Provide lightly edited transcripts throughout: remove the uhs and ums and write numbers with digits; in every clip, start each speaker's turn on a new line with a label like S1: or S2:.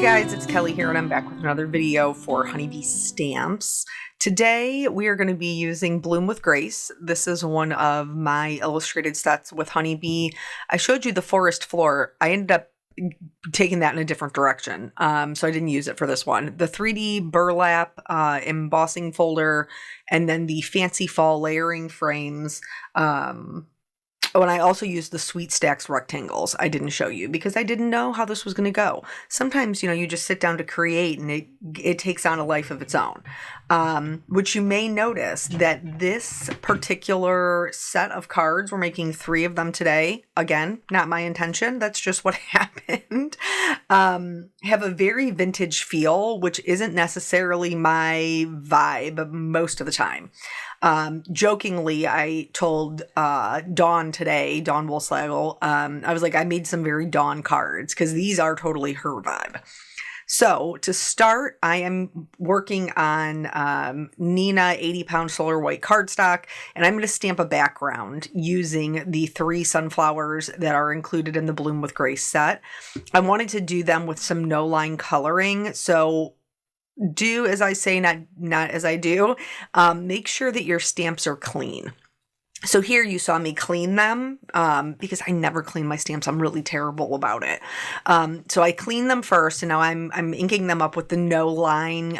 S1: guys, it's Kelly here and I'm back with another video for Honeybee Stamps. Today we are going to be using Bloom with Grace. This is one of my illustrated sets with Honeybee. I showed you the forest floor. I ended up taking that in a different direction, so I didn't use it for this one. The 3D burlap embossing folder and then the fancy fall layering frames. Oh, and I also used the Sweet Stacks rectangles. I didn't show you because I didn't know how this was going to go. Sometimes, you just sit down to create and it takes on a life of its own. Which you may notice that this particular set of cards, we're making 3 of them today. Again, not my intention. That's just what happened. Have a very vintage feel, which isn't necessarily my vibe most of the time. Jokingly, I told Dawn today, Dawn Wolfslagel, I was like, I made some very Dawn cards because these are totally her vibe. So to start, I am working on Nina 80-pound solar white cardstock, and I'm going to stamp a background using the 3 sunflowers that are included in the Bloom with Grace set. I wanted to do them with some no-line coloring, so do as I say, not as I do. Make sure that your stamps are clean. So here you saw me clean them because I never clean my stamps. I'm really terrible about it. So I clean them first, and now I'm inking them up with the no line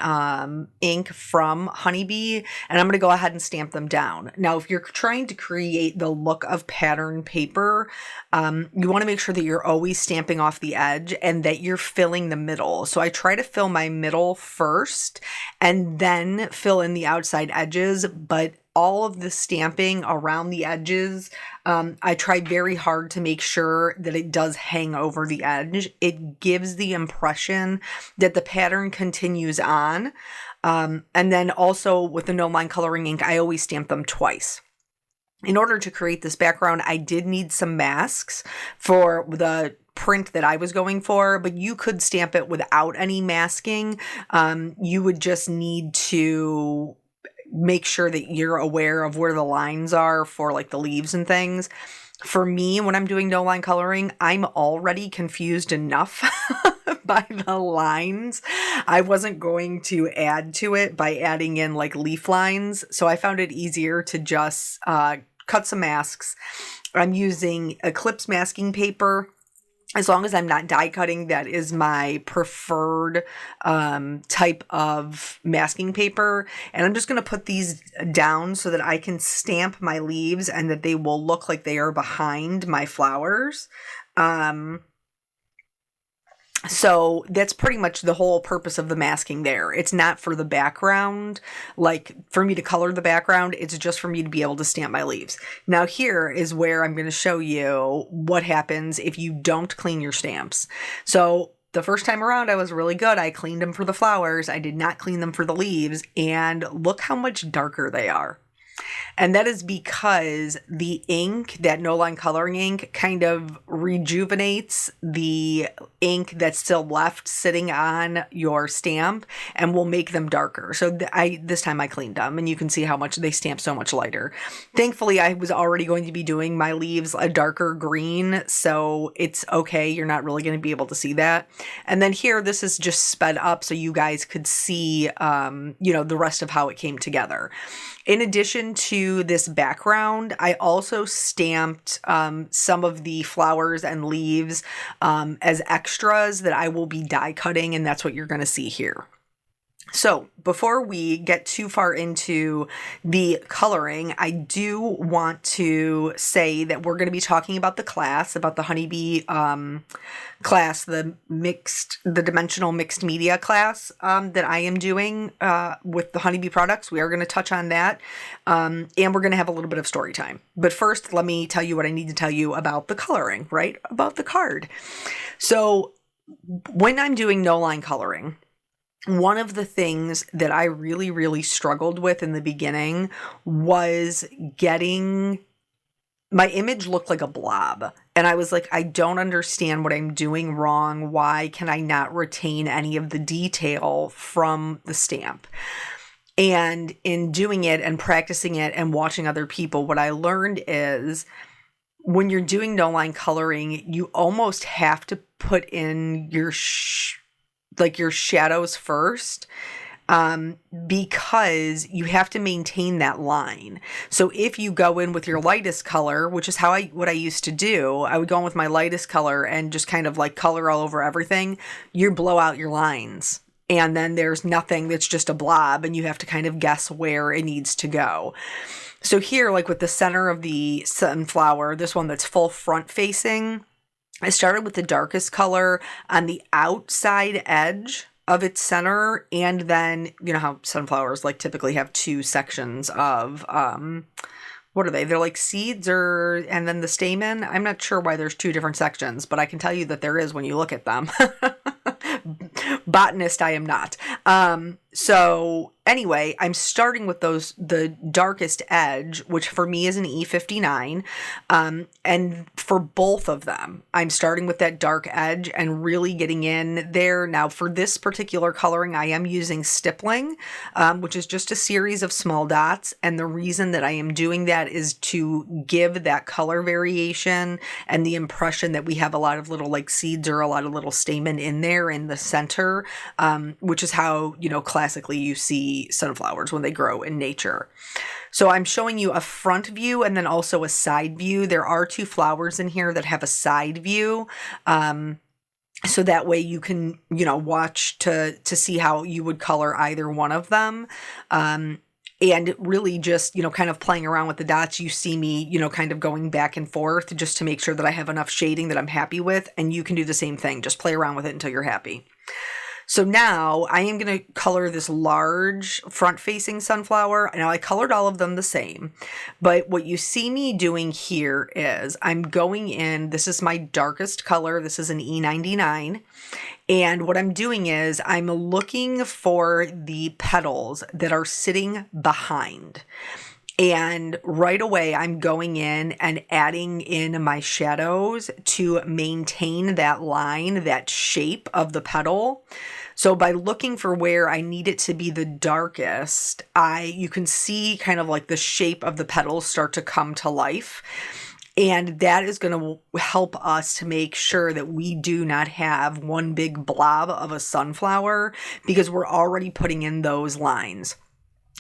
S1: ink from Honeybee, and I'm going to go ahead and stamp them down. Now, if you're trying to create the look of pattern paper, you want to make sure that you're always stamping off the edge and that you're filling the middle. So I try to fill my middle first and then fill in the outside edges, but all of the stamping around the edges, I try very hard to make sure that it does hang over the edge. It gives the impression that the pattern continues on. And then also with the no line coloring ink, I always stamp them twice. In order to create this background, I did need some masks for the print that I was going for, but you could stamp it without any masking. You would just need to make sure that you're aware of where the lines are for like the leaves and things. For me, when I'm doing no line coloring, I'm already confused enough by the lines. I wasn't going to add to it by adding in like leaf lines. So I found it easier to just cut some masks. I'm using Eclipse masking paper. As long as I'm not die cutting, that is my preferred type of masking paper. And I'm just going to put these down so that I can stamp my leaves and that they will look like they are behind my flowers. So that's pretty much the whole purpose of the masking there. It's not for the background, like for me to color the background. It's just for me to be able to stamp my leaves. Now here is where I'm going to show you what happens if you don't clean your stamps. So the first time around, I was really good. I cleaned them for the flowers. I did not clean them for the leaves. And look how much darker they are. And that is because the ink, that no line coloring ink, kind of rejuvenates the ink that's still left sitting on your stamp and will make them darker. So this time I cleaned them, and you can see how much they stamp so much lighter. Thankfully, I was already going to be doing my leaves a darker green, so it's okay. You're not really going to be able to see that. And then here, this is just sped up so you guys could see, the rest of how it came together. In addition to this background, I also stamped some of the flowers and leaves as extras that I will be die cutting, and that's what you're going to see here. So before we get too far into the coloring, I do want to say that we're going to be talking about the class, about the Honeybee class, the dimensional mixed media class that I am doing with the Honeybee products. We are going to touch on that, and we're going to have a little bit of story time. But first, let me tell you what I need to tell you about the coloring, right? About the card. So when I'm doing no line coloring, one of the things that I really, really struggled with in the beginning was getting my image looked like a blob. And I was like, I don't understand what I'm doing wrong. Why can I not retain any of the detail from the stamp? And in doing it and practicing it and watching other people, what I learned is when you're doing no line coloring, you almost have to put in your like your shadows first, because you have to maintain that line. So if you go in with your lightest color, which is what I used to do, I would go in with my lightest color and just kind of like color all over everything. You blow out your lines. And then there's nothing that's just a blob, and you have to kind of guess where it needs to go. So here, like with the center of the sunflower, this one that's full front facing, I started with the darkest color on the outside edge of its center, and then, you know how sunflowers like typically have two sections of what are they? They're like seeds and then the stamen. I'm not sure why there's two different sections, but I can tell you that there is when you look at them. Botanist, I am not. So anyway, I'm starting with the darkest edge, which for me is an E59. And for both of them, I'm starting with that dark edge and really getting in there. Now for this particular coloring, I am using stippling, which is just a series of small dots. And the reason that I am doing that is to give that color variation and the impression that we have a lot of little like seeds or a lot of little stamen in there in the center, which is how, you know, classically you see sunflowers when they grow in nature. So I'm showing you a front view and then also a side view. There are two flowers in here that have a side view. So that way you can, you know, watch to see how you would color either one of them. And really just, you know, kind of playing around with the dots, you see me, you know, kind of going back and forth just to make sure that I have enough shading that I'm happy with. And you can do the same thing. Just play around with it until you're happy. So now I am going to color this large front-facing sunflower. Now I colored all of them the same, but what you see me doing here is I'm going in, this is my darkest color. This is an E99. And what I'm doing is I'm looking for the petals that are sitting behind. And right away, I'm going in and adding in my shadows to maintain that line, that shape of the petal. So by looking for where I need it to be the darkest, you can see kind of like the shape of the petals start to come to life. And that is going to help us to make sure that we do not have one big blob of a sunflower, because we're already putting in those lines.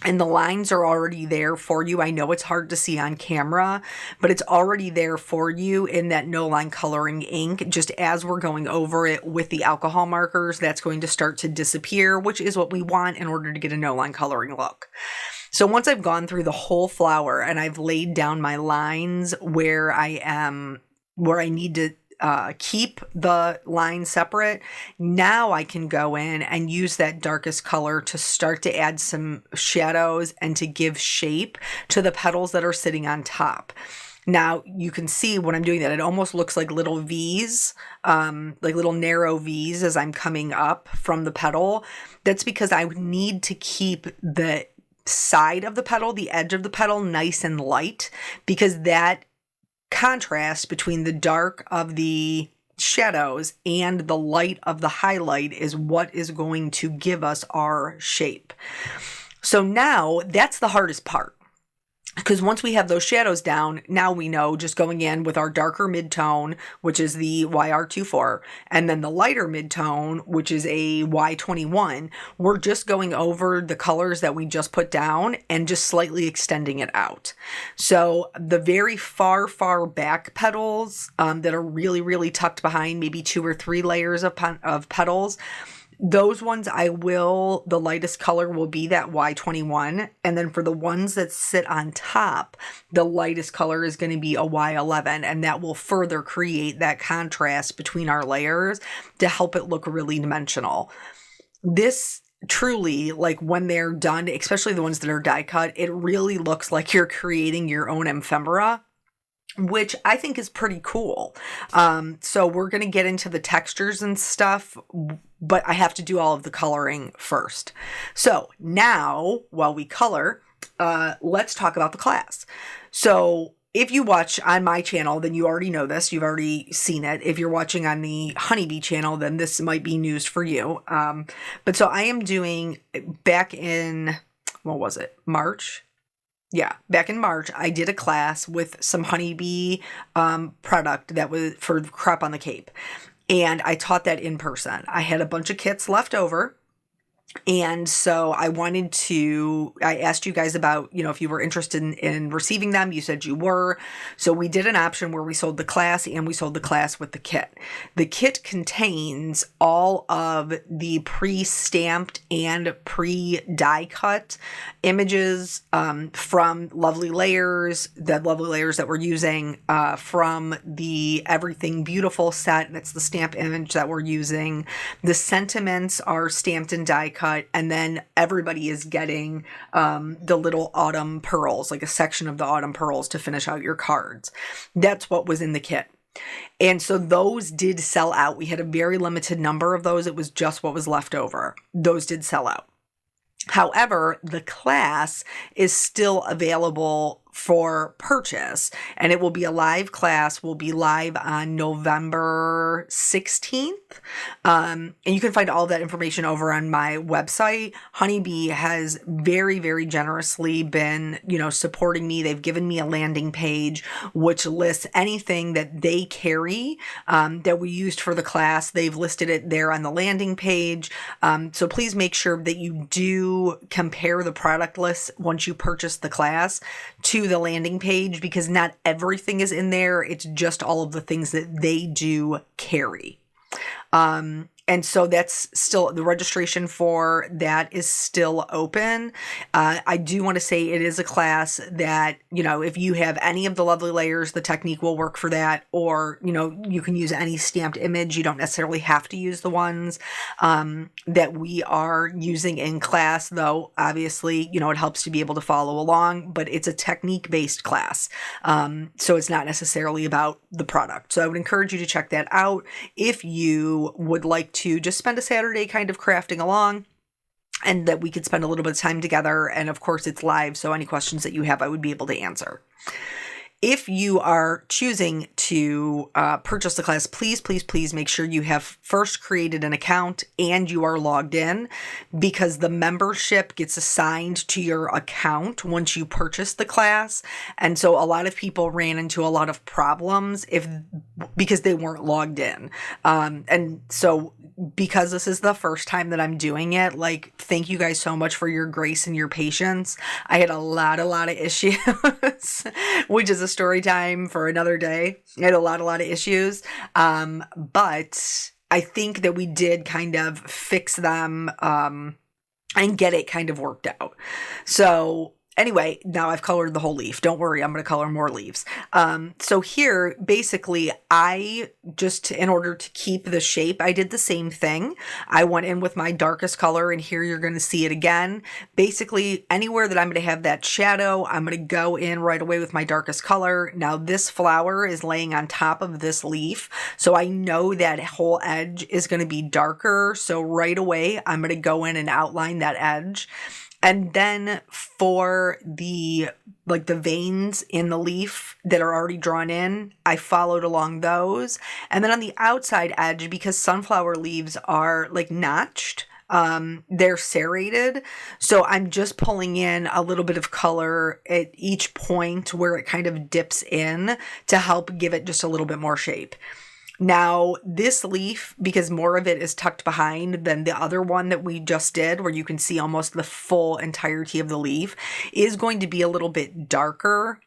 S1: And the lines are already there for you. I know it's hard to see on camera, but it's already there for you in that no line coloring ink. Just as we're going over it with the alcohol markers, that's going to start to disappear, which is what we want in order to get a no line coloring look. So once I've gone through the whole flower and I've laid down my lines where I need to keep the line separate, now I can go in and use that darkest color to start to add some shadows and to give shape to the petals that are sitting on top. Now you can see when I'm doing that, it almost looks like little V's, like little narrow V's as I'm coming up from the petal. That's because I need to keep the side of the petal, the edge of the petal, nice and light, because that contrast between the dark of the shadows and the light of the highlight is what is going to give us our shape. So now that's the hardest part, because once we have those shadows down, now we know just going in with our darker midtone, which is the YR24, and then the lighter midtone, which is a Y21, we're just going over the colors that we just put down and just slightly extending it out. So the very far, far back petals that are really, really tucked behind maybe 2 or 3 layers of petals, those ones the lightest color will be that Y21. And then for the ones that sit on top, the lightest color is going to be a Y11. And that will further create that contrast between our layers to help it look really dimensional. This truly, like when they're done, especially the ones that are die cut, it really looks like you're creating your own ephemera, which I think is pretty cool. So we're going to get into the textures and stuff, but I have to do all of the coloring first. So now, while we color, let's talk about the class. So if you watch on my channel, then you already know this. You've already seen it. If you're watching on the Honeybee channel, then this might be news for you. But so I am doing, back in, what was it, March? Yeah, back in March, I did a class with some Honeybee product that was for Crop on the Cape. And I taught that in person. I had a bunch of kits left over. And so I asked you guys about, if you were interested in receiving them. You said you were. So we did an option where we sold the class and we sold the class with the kit. The kit contains all of the pre-stamped and pre-die cut images from Lovely Layers, the Lovely Layers that we're using, from the Everything Beautiful set. That's the stamp image that we're using. The sentiments are stamped and die cut. And then everybody is getting the little autumn pearls, like a section of the autumn pearls to finish out your cards. That's what was in the kit. And so those did sell out. We had a very limited number of those. It was just what was left over. Those did sell out. However, the class is still available for purchase, and it will be a live class. Will be live on November 16th. And you can find all that information over on my website. Honeybee has very, very generously been, supporting me. They've given me a landing page which lists anything that they carry that we used for the class. They've listed it there on the landing page. So please make sure that you do compare the product list once you purchase the class to the landing page, because not everything is in there. It's just all of the things that they do carry. And so that's still, the registration for that is still open. I do want to say it is a class that, if you have any of the Lovely Layers, the technique will work for that. Or, you can use any stamped image. You don't necessarily have to use the ones that we are using in class, though obviously, it helps to be able to follow along, but it's a technique-based class. So it's not necessarily about the product. So I would encourage you to check that out if you would like to just spend a Saturday kind of crafting along, and that we could spend a little bit of time together. And of course it's live, so any questions that you have, I would be able to answer. If you are choosing to purchase the class, please, please, please make sure you have first created an account and you are logged in, because the membership gets assigned to your account once you purchase the class. And so a lot of people ran into a lot of problems because they weren't logged in. And so because this is the first time that I'm doing it, thank you guys so much for your grace and your patience. I had a lot of issues, which is a story time for another day. I had a lot of issues. But I think that we did kind of fix them, and get it kind of worked out. So anyway, now I've colored the whole leaf. Don't worry, I'm going to color more leaves. So here, basically, in order to keep the shape, I did the same thing. I went in with my darkest color, and here you're going to see it again. Basically, anywhere that I'm going to have that shadow, I'm going to go in right away with my darkest color. Now, this flower is laying on top of this leaf, so I know that whole edge is going to be darker. So right away, I'm going to go in and outline that edge. And then for the veins in the leaf that are already drawn in, I followed along those. And then on the outside edge, because sunflower leaves are notched, they're serrated. So I'm just pulling in a little bit of color at each point where it kind of dips in to help give it just a little bit more shape. Now, this leaf, because more of it is tucked behind than the other one that we just did, where you can see almost the full entirety of the leaf, is going to be a little bit darker.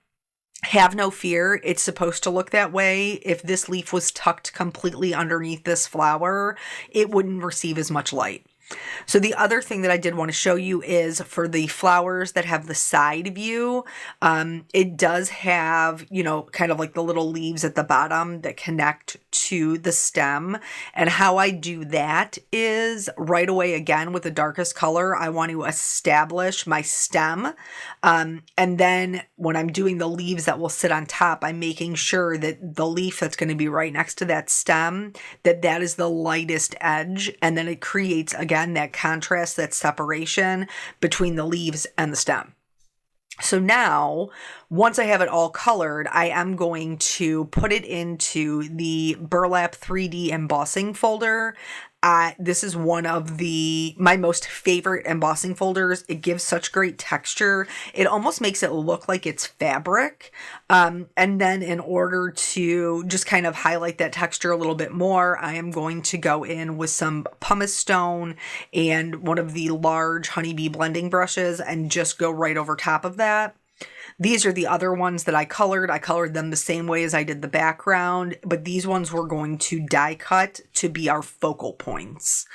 S1: Have no fear, it's supposed to look that way. If this leaf was tucked completely underneath this flower, it wouldn't receive as much light. So the other thing that I did want to show you is for the flowers that have the side view, it does have, kind of the little leaves at the bottom that connect to the stem. And how I do that is right away, again, with the darkest color, I want to establish my stem. And then when I'm doing the leaves that will sit on top, I'm making sure that the leaf that's going to be right next to that stem, that is the lightest edge. And then it creates, again, that contrast, that separation between the leaves and the stem. So now, once I have it all colored, I am going to put it into the Burlap 3D embossing folder. This is one of my most favorite embossing folders. It gives such great texture. It almost makes it look like it's fabric. And then in order to just kind of highlight that texture a little bit more, I am going to go in with some pumice stone and one of the large honeybee blending brushes and just go right over top of that. These are the other ones that I colored. I colored them the same way as I did the background, but these ones we're going to die cut to be our focal points.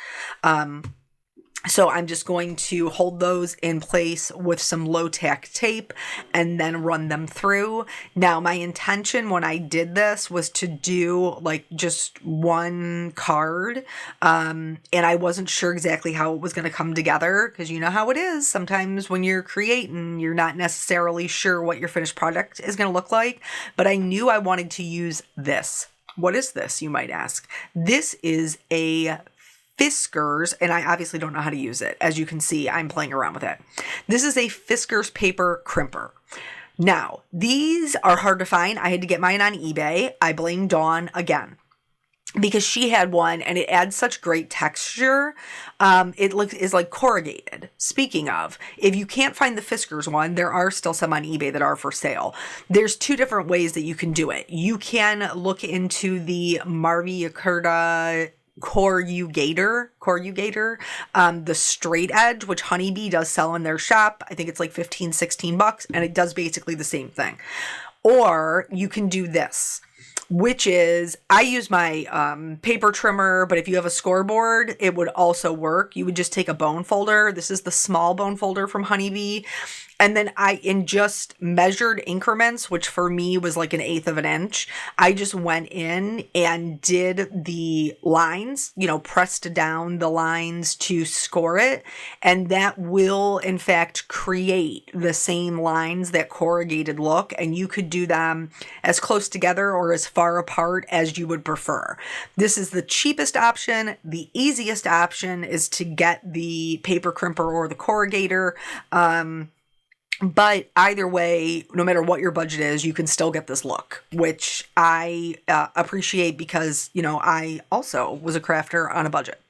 S1: So I'm just going to hold those in place with some low tack tape and then run them through. Now, my intention when I did this was to do like just one card. And I wasn't sure exactly how it was going to come together because you know how it is. Sometimes when you're creating, you're not necessarily sure what your finished product is going to look like. But I knew I wanted to use this. What is this, you might ask? This is a Fiskars, and I obviously don't know how to use it. As you can see, I'm playing around with it. This is a Fiskars paper crimper. Now, these are hard to find. I had to get mine on eBay. I blame Dawn again because she had one and it adds such great texture. It is like corrugated. Speaking of, if you can't find the Fiskars one, there are still some on eBay that are for sale. There's two different ways that you can do it. You can look into the Marvi Yakurta corrugator, the straight edge, which Honeybee does sell in their shop. I think it's like $15-16, and it does basically the same thing. Or you can do this, which is, I use my paper trimmer, but if you have a scoreboard, it would also work. You would just take a bone folder. This is the small bone folder from Honeybee. And then in just measured increments, which for me was like 1/8 of an inch, I just went in and did the lines, pressed down the lines to score it. And that will, in fact, create the same lines that corrugated look. And you could do them as close together or as far apart as you would prefer. This is the cheapest option. The easiest option is to get the paper crimper or the corrugator. But either way, no matter what your budget is, you can still get this look, which I appreciate because, I also was a crafter on a budget.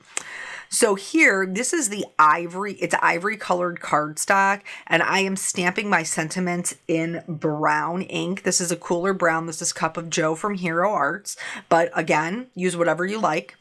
S1: So here, this is the it's ivory colored cardstock, and I am stamping my sentiments in brown ink. This is a cooler brown. This is Cup of Joe from Hero Arts, but again, use whatever you like.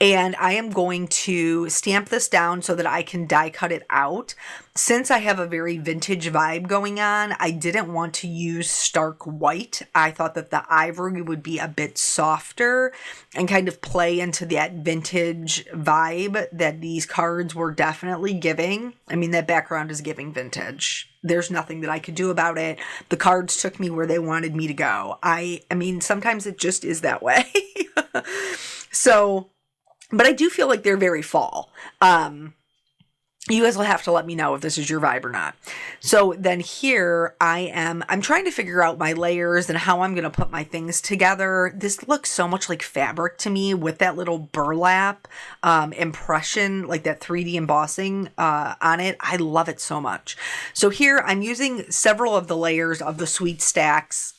S1: And I am going to stamp this down so that I can die cut it out. Since I have a very vintage vibe going on, I didn't want to use stark white. I thought that the ivory would be a bit softer and kind of play into that vintage vibe that these cards were definitely giving. I mean, that background is giving vintage. There's nothing that I could do about it. The cards took me where they wanted me to go. I mean, sometimes it just is that way. But I do feel like they're very fall. You guys will have to let me know if this is your vibe or not. So then here I'm trying to figure out my layers and how I'm going to put my things together. This looks so much like fabric to me with that little burlap impression, like that 3D embossing on it. I love it so much. So here I'm using several of the layers of the Sweet Stacks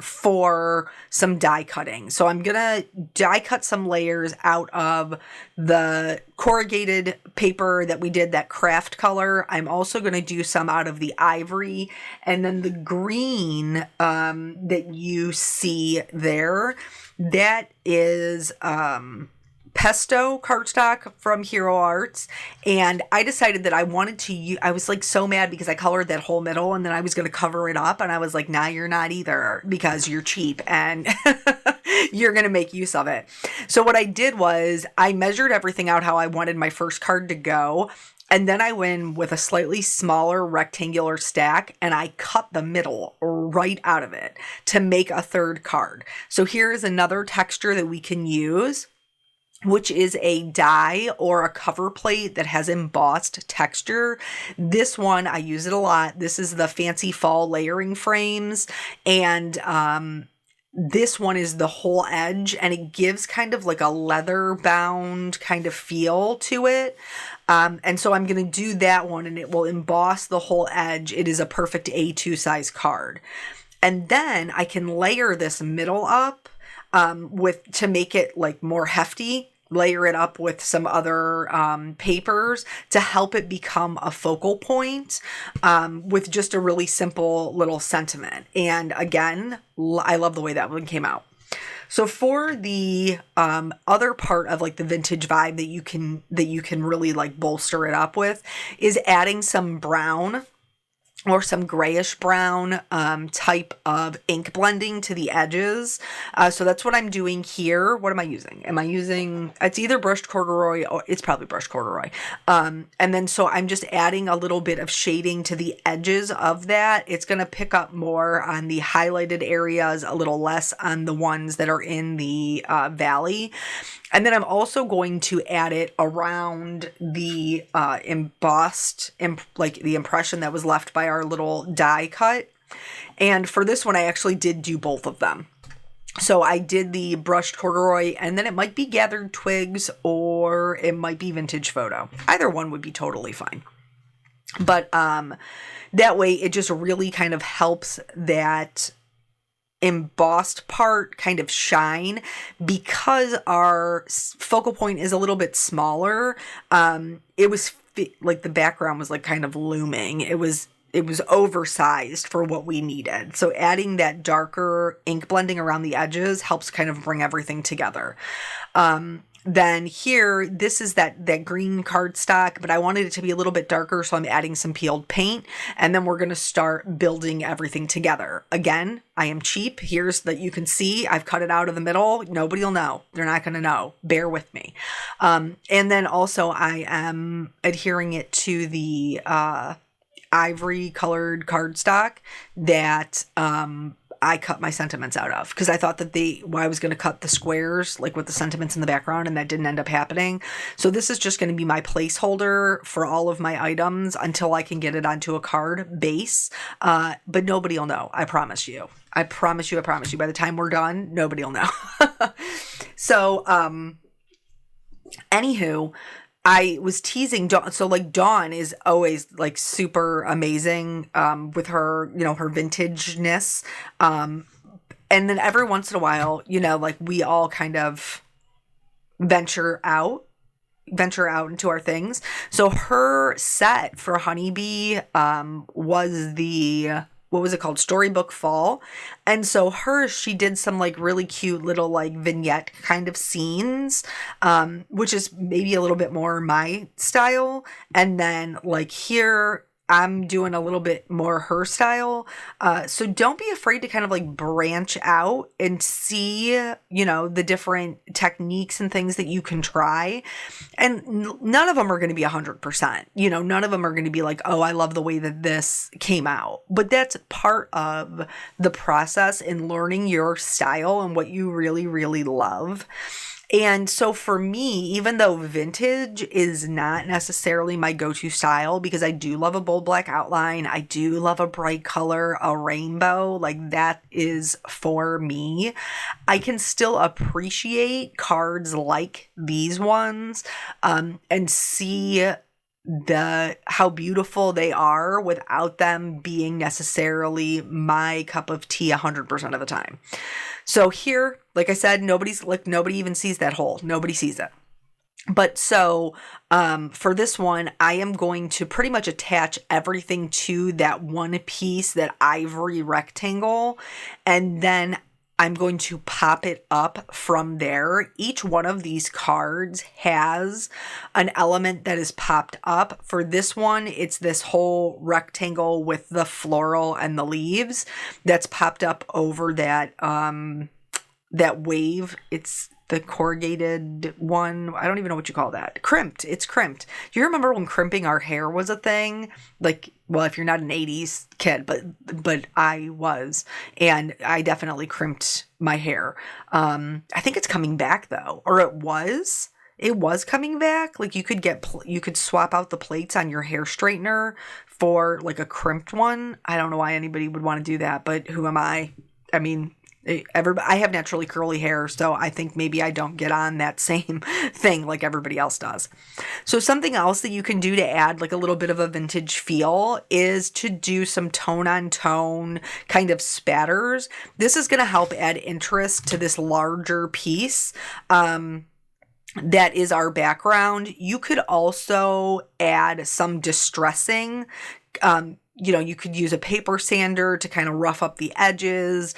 S1: for some die cutting. So I'm going to die cut some layers out of the corrugated paper that we did, that craft color. I'm also going to do some out of the ivory, and then the green that you see there, that is pesto cardstock from Hero Arts. And I decided that I wanted to I was like so mad because I colored that whole middle and then I was going to cover it up, and I was like, nah, you're not either, because you're cheap and you're going to make use of it. So what I did was I measured everything out how I wanted my first card to go. And then I went with a slightly smaller rectangular stack and I cut the middle right out of it to make a third card. So here is another texture that we can use, which is a die or a cover plate that has embossed texture. This one, I use it a lot. This is the Fancy Fall layering frames. And this one is the whole edge, and it gives kind of like a leather bound kind of feel to it. And so I'm going to do that one, and it will emboss the whole edge. It is a perfect A2 size card. And then I can layer this middle up to make it like more hefty, layer it up with some other papers to help it become a focal point with just a really simple little sentiment. And again, I love the way that one came out. So for the other part of like the vintage vibe that you can really like bolster it up with is adding some brown or some grayish brown type of ink blending to the edges. So that's what I'm doing here. What am I using? It's either brushed corduroy or it's probably brushed corduroy. And then so I'm just adding a little bit of shading to the edges of that. It's going to pick up more on the highlighted areas, a little less on the ones that are in the valley. And then I'm also going to add it around the embossed, like the impression that was left by our little die cut. And for this one, I actually did do both of them. So I did the brushed corduroy, and then it might be gathered twigs or it might be vintage photo. Either one would be totally fine. But that way it just really kind of helps that embossed part kind of shine because our focal point is a little bit smaller. It was like the background was like kind of looming. It was oversized for what we needed. So adding that darker ink blending around the edges helps kind of bring everything together. Then here, this is that green cardstock, but I wanted it to be a little bit darker, so I'm adding some peeled paint, and then we're going to start building everything together. Again, I am cheap. Here's that you can see. I've cut it out of the middle. Nobody will know. They're not going to know. Bear with me. And then also I am adhering it to the ivory colored cardstock that I cut my sentiments out of, because I thought that I was going to cut the squares like with the sentiments in the background, and that didn't end up happening. So this is just going to be my placeholder for all of my items until I can get it onto a card base. But nobody will know. I promise you. I promise you. By the time we're done, nobody will know. So, anywho, I was teasing Dawn. So like Dawn is always like super amazing with her, her vintageness. And then every once in a while, like we all kind of venture out into our things. So her set for Honeybee was the, what was it called? Storybook Fall. And so she did some like really cute little like vignette kind of scenes, which is maybe a little bit more my style. And then like here, I'm doing a little bit more her style. So don't be afraid to kind of like branch out and see, the different techniques and things that you can try. And none of them are going to be 100%. None of them are going to be like, oh, I love the way that this came out. But that's part of the process in learning your style and what you really, really love. And so for me, even though vintage is not necessarily my go-to style, because I do love a bold black outline, I do love a bright color, a rainbow, like that is for me, I can still appreciate cards like these ones and see how beautiful they are without them being necessarily my cup of tea 100% of the time. So here, like I said, nobody even sees that hole. Nobody sees it. But so for this one, I am going to pretty much attach everything to that one piece, that ivory rectangle, and then I'm going to pop it up from there. Each one of these cards has an element that is popped up. For this one, it's this whole rectangle with the floral and the leaves that's popped up over that wave. It's the corrugated one. I don't even know what you call that. Crimped. It's crimped. Do you remember when crimping our hair was a thing? Like, well, if you're not an 80s kid, but I was, and I definitely crimped my hair. I think it's coming back though, or it was coming back. Like you could swap out the plates on your hair straightener for like a crimped one. I don't know why anybody would want to do that, but who am I? I mean, I have naturally curly hair, so I think maybe I don't get on that same thing like everybody else does. So something else that you can do to add like a little bit of a vintage feel is to do some tone on tone kind of spatters. This is going to help add interest to this larger piece. that is our background. You could also add some distressing. You could use a paper sander to kind of rough up the edges.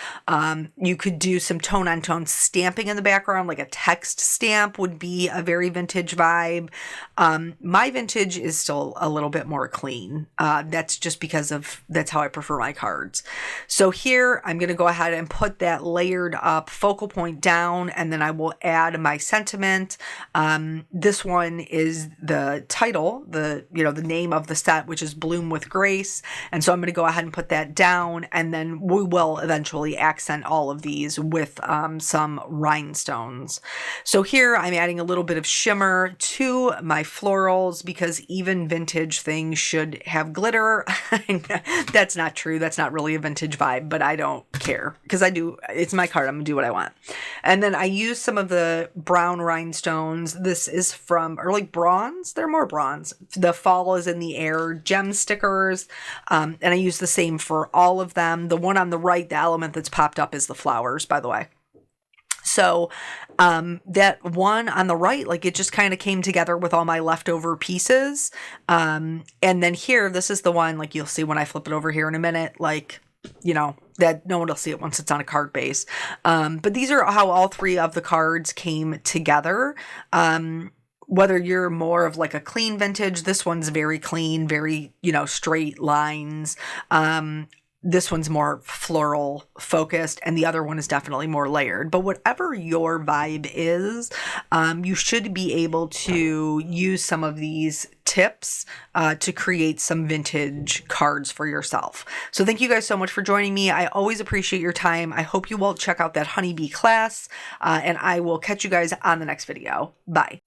S1: You could do some tone-on-tone stamping in the background, like a text stamp would be a very vintage vibe. My vintage is still a little bit more clean. That's just because that's how I prefer my cards. So here I'm going to go ahead and put that layered up focal point down, and then I will add my sentiment. This one is the title, the name of the set, which is Bloom with Grace. And so I'm going to go ahead and put that down, and then we will eventually accent all of these with some rhinestones. So here I'm adding a little bit of shimmer to my florals because even vintage things should have glitter. That's not true. That's not really a vintage vibe, but I don't care because it's my card. I'm going to do what I want. And then I use some of the brown rhinestones. This is from, or like bronze. They're more bronze. The Fall is in the Air gem stickers. And I use the same for all of them. The one on the right, the element that's popped up is the flowers, by the way. So that one on the right, like it just kind of came together with all my leftover pieces. And then here, this is the one, like you'll see when I flip it over here in a minute, like, that no one will see it once it's on a card base. But these are how all three of the cards came together. Whether you're more of like a clean vintage, this one's very clean, very, straight lines. This one's more floral focused, and the other one is definitely more layered. But whatever your vibe is, you should be able to use some of these tips to create some vintage cards for yourself. So thank you guys so much for joining me. I always appreciate your time. I hope you will check out that honeybee class, and I will catch you guys on the next video. Bye.